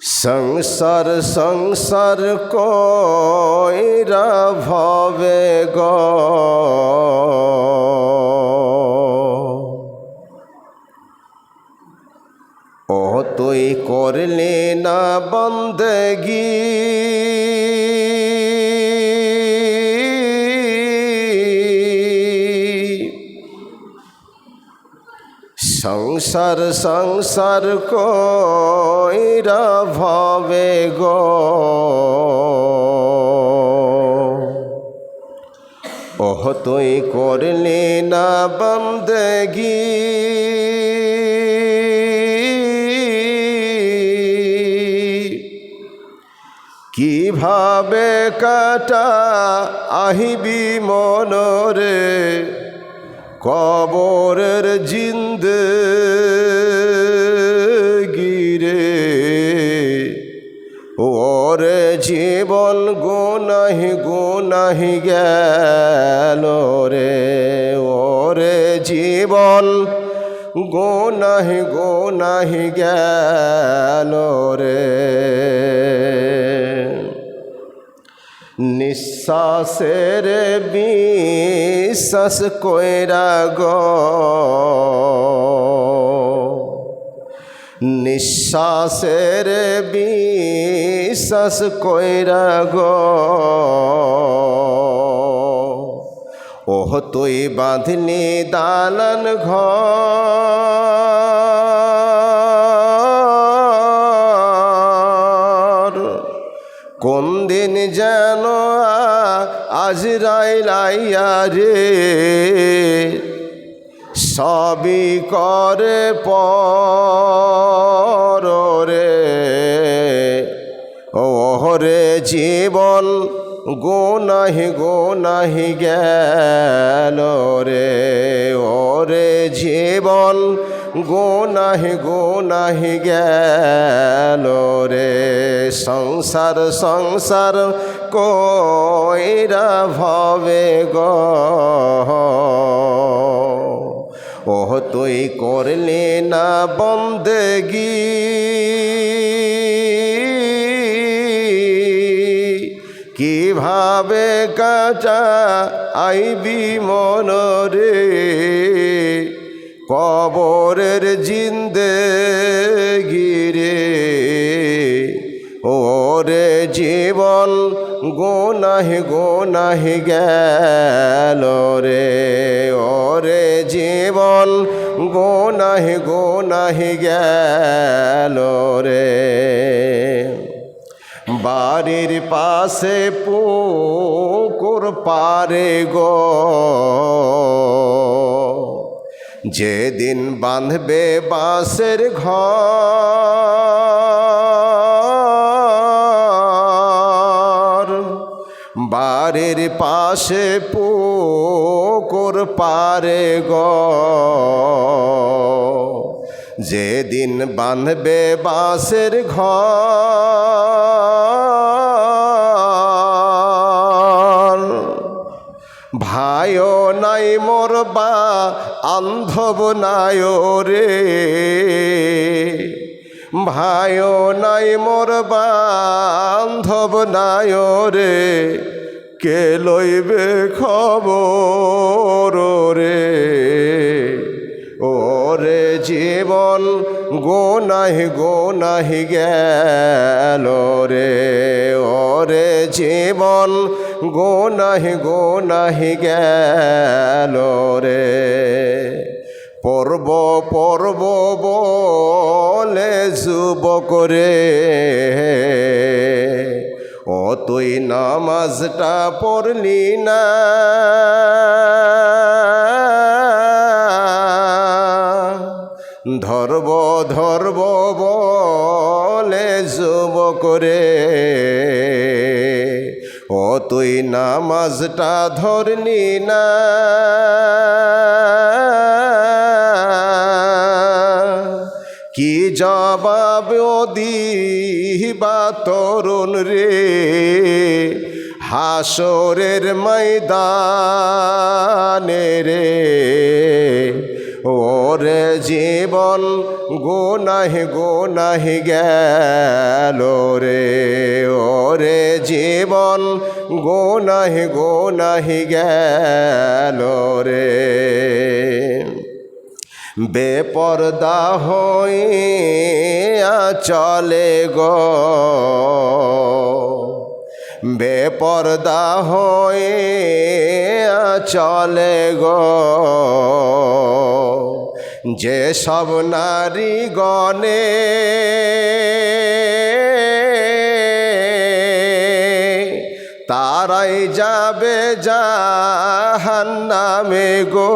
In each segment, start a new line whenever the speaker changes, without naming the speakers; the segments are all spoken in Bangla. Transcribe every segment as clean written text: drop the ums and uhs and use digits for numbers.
সংসার সংসার কইরা ভবে গো ও তুই করলে না বন্দেগি সংসার সংসার কইরা ভবে গো ওহ তুই করলি না বন্দেগি কিভাবে কাটা আহিবি মনরে কবরের জিন্দগিরে ওরে জীবন গুনাহি গুনাহি গেল রে ওরে জীবন গুনাহি গুনাহি গেল রে নিঃশ্বাসের বিশ্বাস কইরা গো নিঃশ্বাসের বিশ্বাস কইরা গো ওহ তুই বাঁধলি দালান ঘর কোন দিন যেন আজরাইল আইয়া রে সবই করে পর রে ওরে জীবন গুনাহি গুনাহি গেল রে ওরে জীবন গুনাহি গুনাহি গেল রে সংসার সংসার কইরা ভবে গো ওহ তুই করলি না বন্দেগি কিভাবে কাটা আইবি মনরে কবরের জিন্দগিরে ওরে জীবন গুনাহি গুনাহি গেল রে ওরে জীবন গুনাহি গুনাহি গেল রে বাড়ির পাশে পুকুর পারে গো যেদিন বাঁধবে বাঁশের ঘর বাড়ির পাশে পুকুর পারে গো যেদিন বাঁধবে বাঁশের ঘর ভাইও নাই মোর বা আন্ধব নাই রে ভাইও নাই মোর বান্ধব নাই রে কে লইবে খবর রে ওরে জীবন গুনাহি গুনাহি গেল রে ওরে জীবন গুনাহি গুনাহি গেল রে পর্ব পর্ব বলে যুবক রে ও তুই নামাজটা পড়লি না ধরব ধরব বলে যুবক রে ও তুই নামাজটা ধরলি না কি জবাব দিবা তরুণ রে হাসরের ময়দানে রে ওরে জীবন গুনাহি গেল রে, ওরে জীবন গুনাহি গেল রে। বেপরদা হইয়া চলে গো, বেপরদা হইয়া চলে গো, যে সব নারী গণে তারাই যাবে জাহান্নামে গো,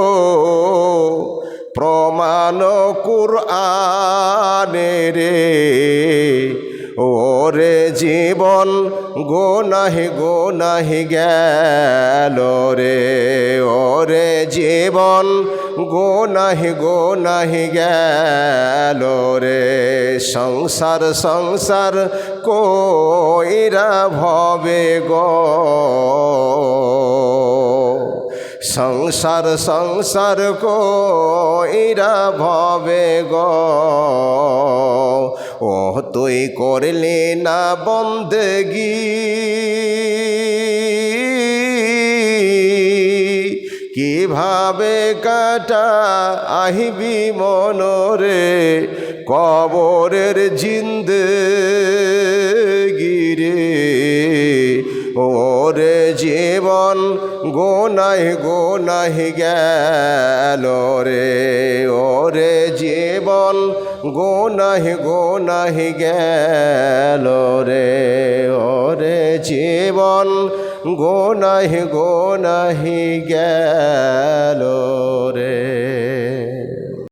প্রমাণ কুরআনে রে। ওরে জীবন গুনাহি গেল রে, ওরে জীবন গুনাহি গেল রে। সংসার কইরা ভবে গো, সংসার কইরা ভবে গো, ও তুই করলি না বন্দেগি, কিভাবে কাটা আহিবি মনরে কবরের জিন্দেগি রে। ওরে জীবন গুনাহি গেল রে, ওরে জীবন গুনাহি গেল রে, ওরে জীবন গুনাহি গেল রে।